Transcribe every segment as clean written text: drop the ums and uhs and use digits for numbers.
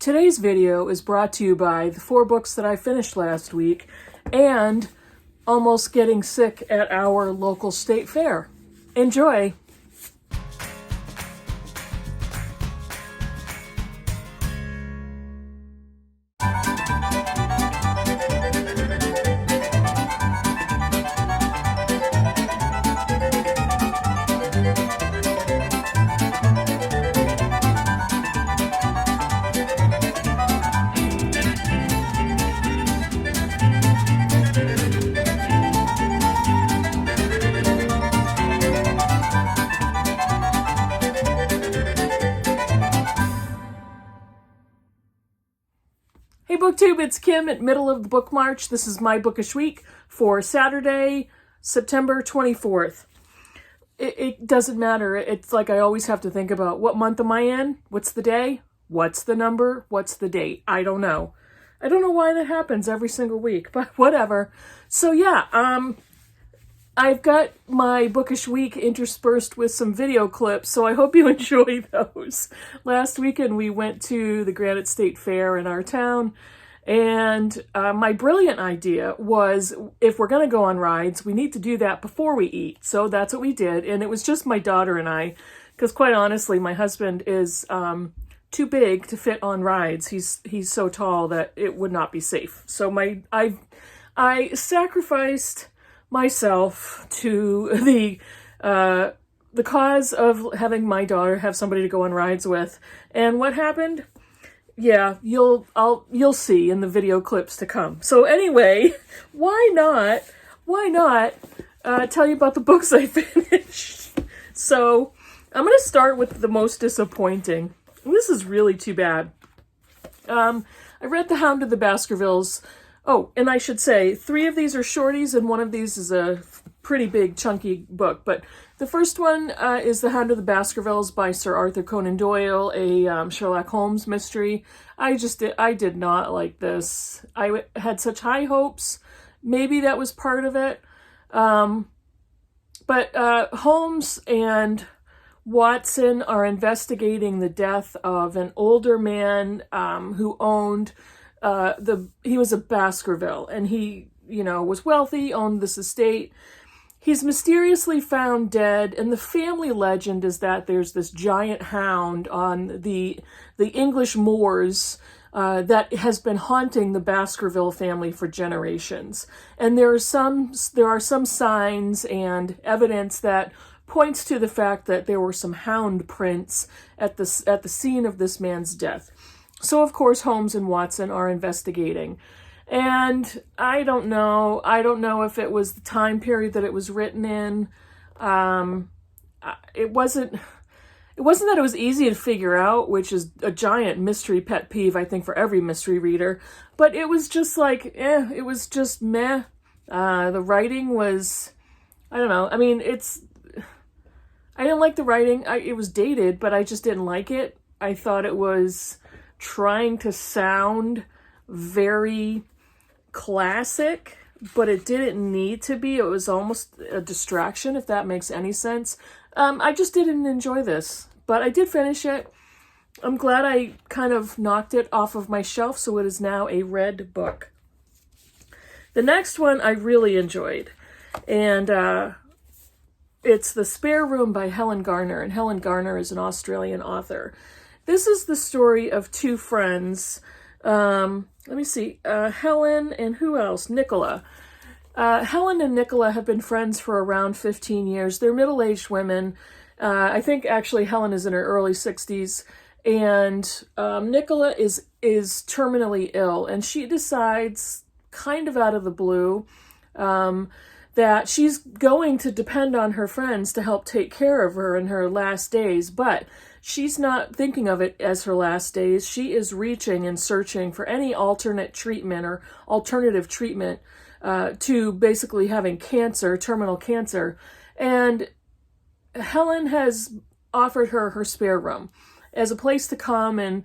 Today's video is brought to you by the 4 books that I finished last week and almost getting sick at our local state fair. Enjoy! Hey BookTube, it's Kim at Middle of the Book March. This is my Bookish week for Saturday, September 24th. It doesn't matter. It's like I always have to think about what month am I in? What's the day? What's the number? What's the date? I don't know. I don't know why that happens every single week, but whatever. So yeah, I've got my Bookish week interspersed with some video clips, so I hope you enjoy those. Last weekend we went to the Granite State Fair in our town, and my brilliant idea was if we're going to go on rides, we need to do that before we eat. So that's what we did, and it was just my daughter and I, because quite honestly, my husband is too big to fit on rides. He's so tall that it would not be safe. So I sacrificed myself to the cause of having my daughter have somebody to go on rides with. And what happened? Yeah, you'll see in the video clips to come. So anyway, why not tell you about the books I finished? So I'm going to start with the most disappointing. This is really too bad. I read The Hound of the Baskervilles. Oh, and I should say, 3 of these are shorties, and one of these is a pretty big, chunky book. But the first one is The Hound of the Baskervilles by Sir Arthur Conan Doyle, a Sherlock Holmes mystery. I did not like this. I had such high hopes. Maybe that was part of it. But Holmes and Watson are investigating the death of an older man who owned... he was a Baskerville, and he, was wealthy, owned this estate. He's mysteriously found dead, and the family legend is that there's this giant hound on the English moors that has been haunting the Baskerville family for generations. And there are some signs and evidence that points to the fact that there were some hound prints at the scene of this man's death. So, of course, Holmes and Watson are investigating. And I don't know if it was the time period that it was written in. It wasn't that it was easy to figure out, which is a giant mystery pet peeve, I think, for every mystery reader. But it was just like, it was just meh. The writing was, I don't know. I mean, I didn't like the writing. It was dated, but I just didn't like it. I thought it was trying to sound very classic, but it didn't need to be. It was almost a distraction, if that makes any sense. I just didn't enjoy this, but I did finish it. I'm glad I kind of knocked it off of my shelf, so it is now a read book. The next one I really enjoyed, and it's The Spare Room by Helen Garner, and Helen Garner is an Australian author. This is the story of 2 friends. Let me see. Helen and who else? Nicola. Helen and Nicola have been friends for around 15 years. They're middle-aged women. I think actually Helen is in her early 60s. And Nicola is terminally ill. And she decides, kind of out of the blue, that she's going to depend on her friends to help take care of her in her last days. But she's not thinking of it as her last days. She is reaching and searching for any alternate treatment or alternative treatment to basically having cancer, terminal cancer. And Helen has offered her spare room as a place to come and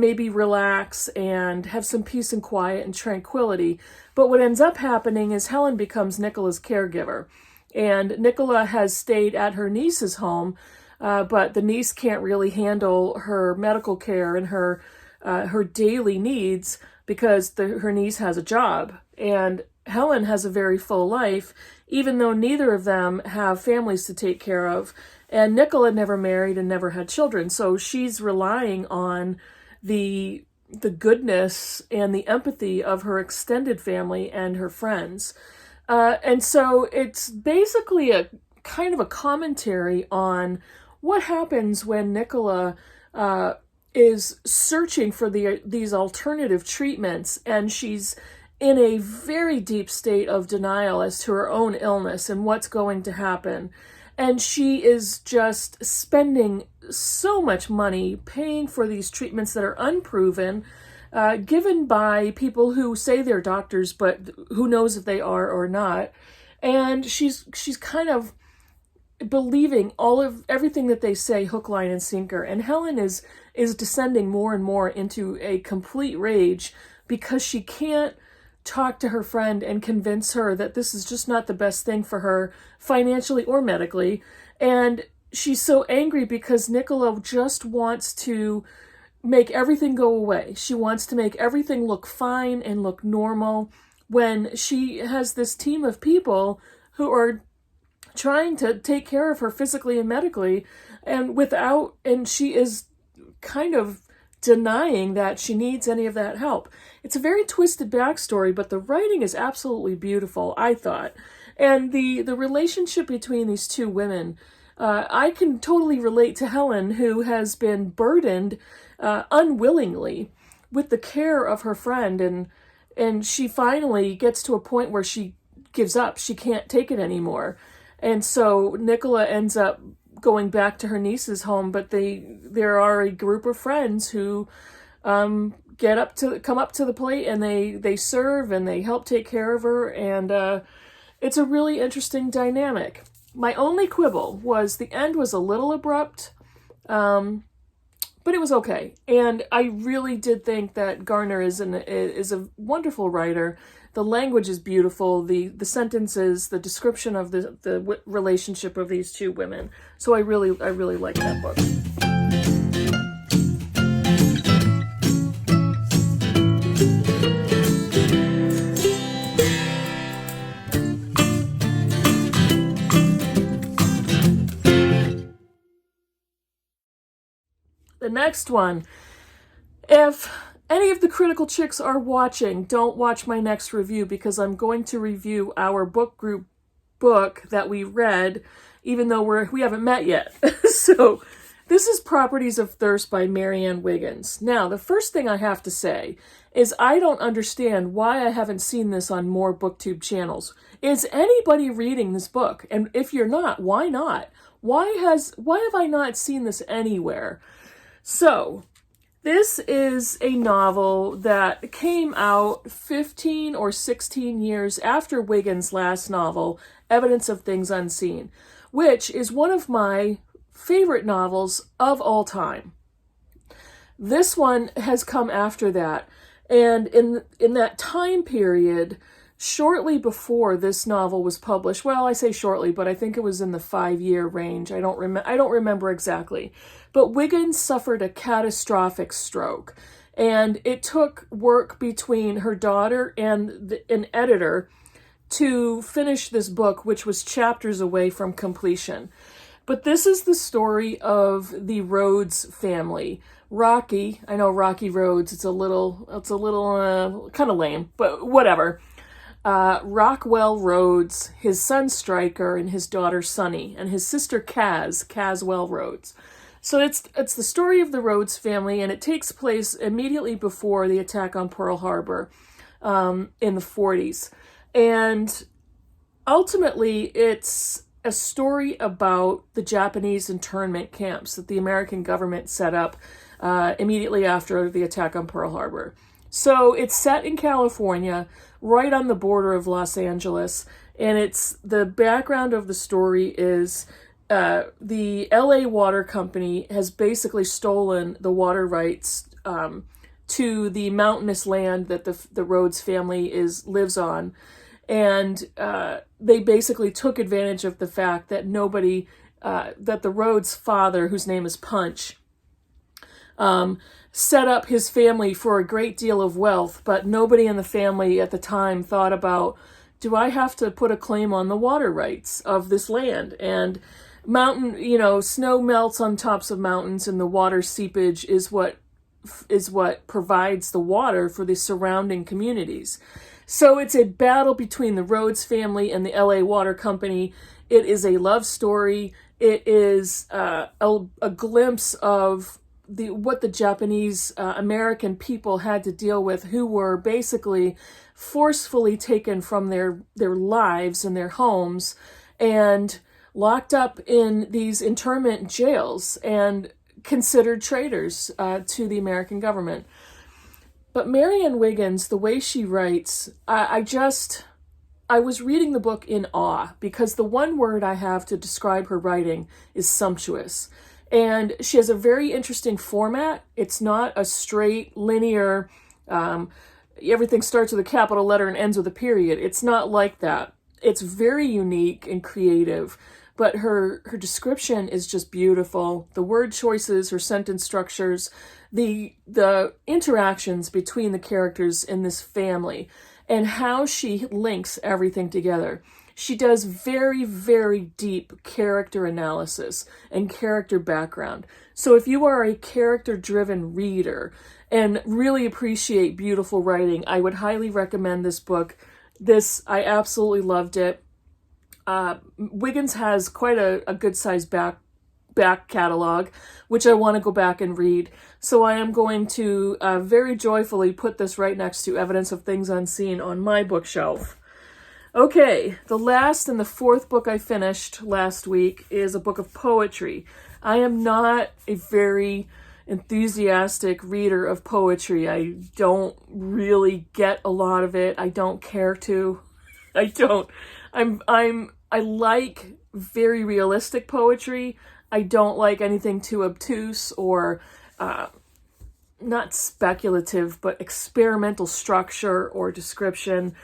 maybe relax and have some peace and quiet and tranquility. But what ends up happening is Helen becomes Nicola's caregiver. And Nicola has stayed at her niece's home, but the niece can't really handle her medical care and her her daily needs because her niece has a job. And Helen has a very full life, even though neither of them have families to take care of. And Nicola never married and never had children. So she's relying on the goodness and the empathy of her extended family and her friends. And so it's basically a kind of a commentary on what happens when Nicola is searching for these alternative treatments, and she's in a very deep state of denial as to her own illness and what's going to happen. And she is just spending so much money paying for these treatments that are unproven, given by people who say they're doctors, but who knows if they are or not. And she's kind of believing everything that they say, hook, line, and sinker. And Helen is descending more and more into a complete rage because she can't talk to her friend and convince her that this is just not the best thing for her financially or medically. And she's so angry because Nicola just wants to make everything go away. She wants to make everything look fine and look normal when she has this team of people who are trying to take care of her physically and medically, and she is kind of denying that she needs any of that help. It's a very twisted backstory, but the writing is absolutely beautiful, I thought. And the relationship between these two women, I can totally relate to Helen, who has been burdened unwillingly with the care of her friend, and she finally gets to a point where she gives up. She can't take it anymore. And so Nicola ends up going back to her niece's home, but there are a group of friends who come up to the plate, and they serve and they help take care of her, and it's a really interesting dynamic. My only quibble was the end was a little abrupt, but it was okay. And I really did think that Garner is a wonderful writer. The language is beautiful, the sentences, the description of the relationship of these two women. So I really like that book. The next one, if any of the critical chicks are watching, don't watch my next review, because I'm going to review our book group book that we read, even though we haven't met yet. So this is Properties of Thirst by Marianne Wiggins. Now, the first thing I have to say is I don't understand why I haven't seen this on more BookTube channels. Is anybody reading this book? And if you're not, why not? Why have I not seen this anywhere? So, this is a novel that came out 15 or 16 years after Wiggins' last novel, Evidence of Things Unseen, which is one of my favorite novels of all time. This one has come after that, and in that time period, shortly before this novel was published, well, I say shortly, but I think it was in the 5-year range. I don't remember exactly. But Wiggins suffered a catastrophic stroke, and it took work between her daughter and an editor to finish this book, which was chapters away from completion. But this is the story of the Rhodes family. Rocky, I know Rocky Rhodes, it's a little kind of lame, but whatever. Rockwell Rhodes, his son Stryker, and his daughter Sunny, and his sister Caswell Rhodes. So it's the story of the Rhodes family, and it takes place immediately before the attack on Pearl Harbor in the 40s. And ultimately, it's a story about the Japanese internment camps that the American government set up immediately after the attack on Pearl Harbor. So it's set in California, right on the border of Los Angeles, and the background of the story is the LA Water Company has basically stolen the water rights to the mountainous land that the Rhodes family lives on, and they basically took advantage of the fact that that the Rhodes father, whose name is Punch, set up his family for a great deal of wealth, but nobody in the family at the time thought about, do I have to put a claim on the water rights of this land? And snow melts on tops of mountains, and the water seepage is what provides the water for the surrounding communities. So it's a battle between the Rhodes family and the LA Water Company. It is a love story. It is a glimpse of what the Japanese American people had to deal with, who were basically forcefully taken from their lives and their homes and locked up in these internment jails and considered traitors to the American government. But Marianne Wiggins, the way she writes, I was reading the book in awe, because the one word I have to describe her writing is sumptuous. And she has a very interesting format. It's not a straight, linear, everything starts with a capital letter and ends with a period. It's not like that. It's very unique and creative, but her description is just beautiful. The word choices, her sentence structures, the interactions between the characters in this family, and how she links everything together. She does very, very deep character analysis and character background. So if you are a character-driven reader and really appreciate beautiful writing, I would highly recommend this book. I absolutely loved it. Wiggins has quite a good-sized back catalog, which I want to go back and read. So I am going to very joyfully put this right next to Evidence of Things Unseen on my bookshelf. Okay, the last and the fourth book I finished last week is a book of poetry. I am not a very enthusiastic reader of poetry. I don't really get a lot of it. I don't care to. I don't. I like very realistic poetry. I don't like anything too obtuse or not speculative, but experimental structure or description.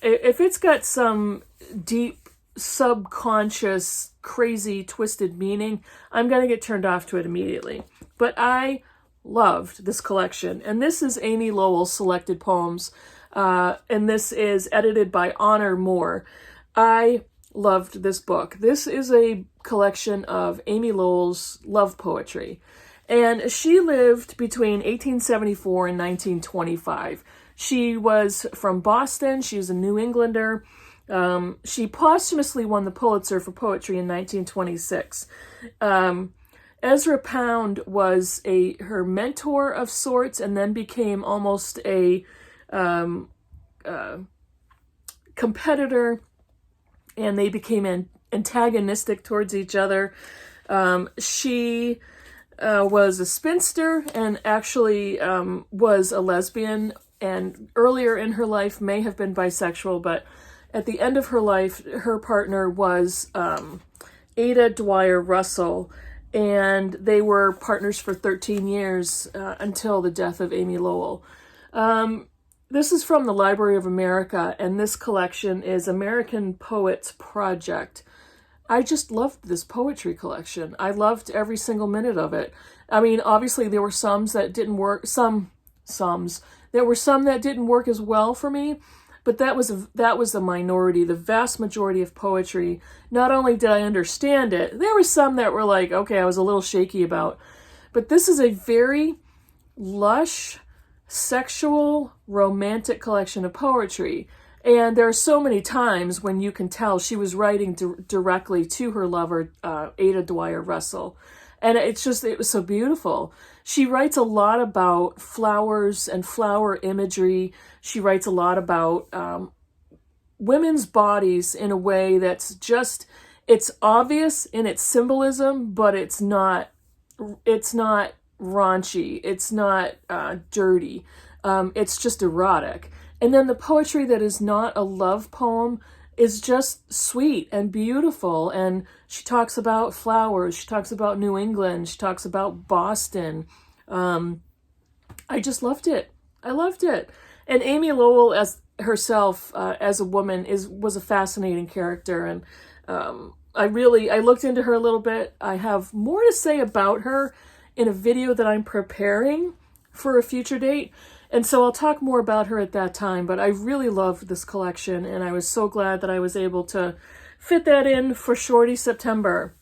If it's got some deep, subconscious, crazy, twisted meaning, I'm going to get turned off to it immediately. But I loved this collection. And this is Amy Lowell's Selected Poems. And this is edited by Honor Moore. I loved this book. This is a collection of Amy Lowell's love poetry. And she lived between 1874 and 1925. She was from Boston. She was a New Englander. She posthumously won the Pulitzer for poetry in 1926. Ezra Pound was her mentor of sorts, and then became almost a competitor, and they became antagonistic towards each other. She was a spinster and actually was a lesbian, and earlier in her life may have been bisexual, but at the end of her life, her partner was Ada Dwyer Russell, and they were partners for 13 years until the death of Amy Lowell. This is from the Library of America, and this collection is American Poets Project. I just loved this poetry collection. I loved every single minute of it. I mean, obviously there were some that didn't work, there were some that didn't work as well for me, but that was the minority. The vast majority of poetry, not only did I understand it, there were some that were like, okay, I was a little shaky about. But this is a very lush, sexual, romantic collection of poetry. And there are so many times when you can tell she was writing directly to her lover, Ada Dwyer Russell. And it was so beautiful. She writes a lot about flowers and flower imagery. She writes a lot about women's bodies in a way that's just, it's obvious in its symbolism, but it's not raunchy. It's not dirty. It's just erotic. And then the poetry that is not a love poem is just sweet and beautiful. And she talks about flowers. She talks about New England. She talks about Boston. I just loved it. I loved it. And Amy Lowell as herself, as a woman, was a fascinating character. And I looked into her a little bit. I have more to say about her in a video that I'm preparing for a future date. And so I'll talk more about her at that time, but I really loved this collection, and I was so glad that I was able to fit that in for Shorty September.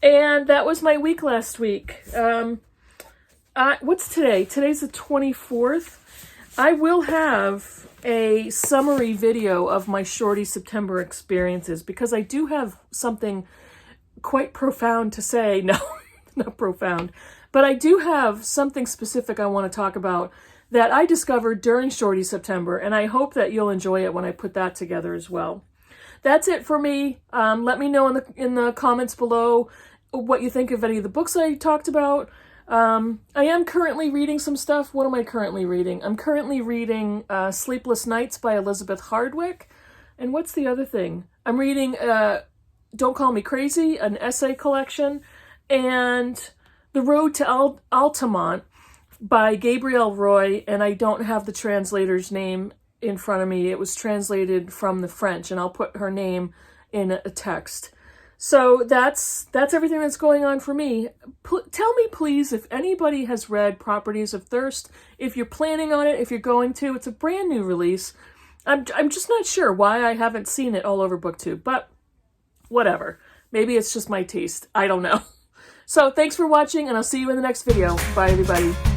And that was my week last week. What's today? Today's the 24th. I will have a summary video of my Shorty September experiences because I do have something quite profound to say. No, not profound, but I do have something specific I want to talk about that I discovered during Shorty September, and I hope that you'll enjoy it when I put that together as well. That's it for me. Let me know in the comments below what you think of any of the books I talked about. I am currently reading some stuff. What am I currently reading? I'm currently reading Sleepless Nights by Elizabeth Hardwick. And what's the other thing? I'm reading Don't Call Me Crazy, an essay collection, and The Road to Altamont by Gabrielle Roy, and I don't have the translator's name in front of me. It was translated from the French, and I'll put her name in a text. So that's everything that's going on for me. Tell me, please, if anybody has read Properties of Thirst, if you're planning on it, if you're going to. It's a brand new release. I'm just not sure why I haven't seen it all over BookTube, but whatever. Maybe it's just my taste. I don't know. So thanks for watching, and I'll see you in the next video. Bye, everybody.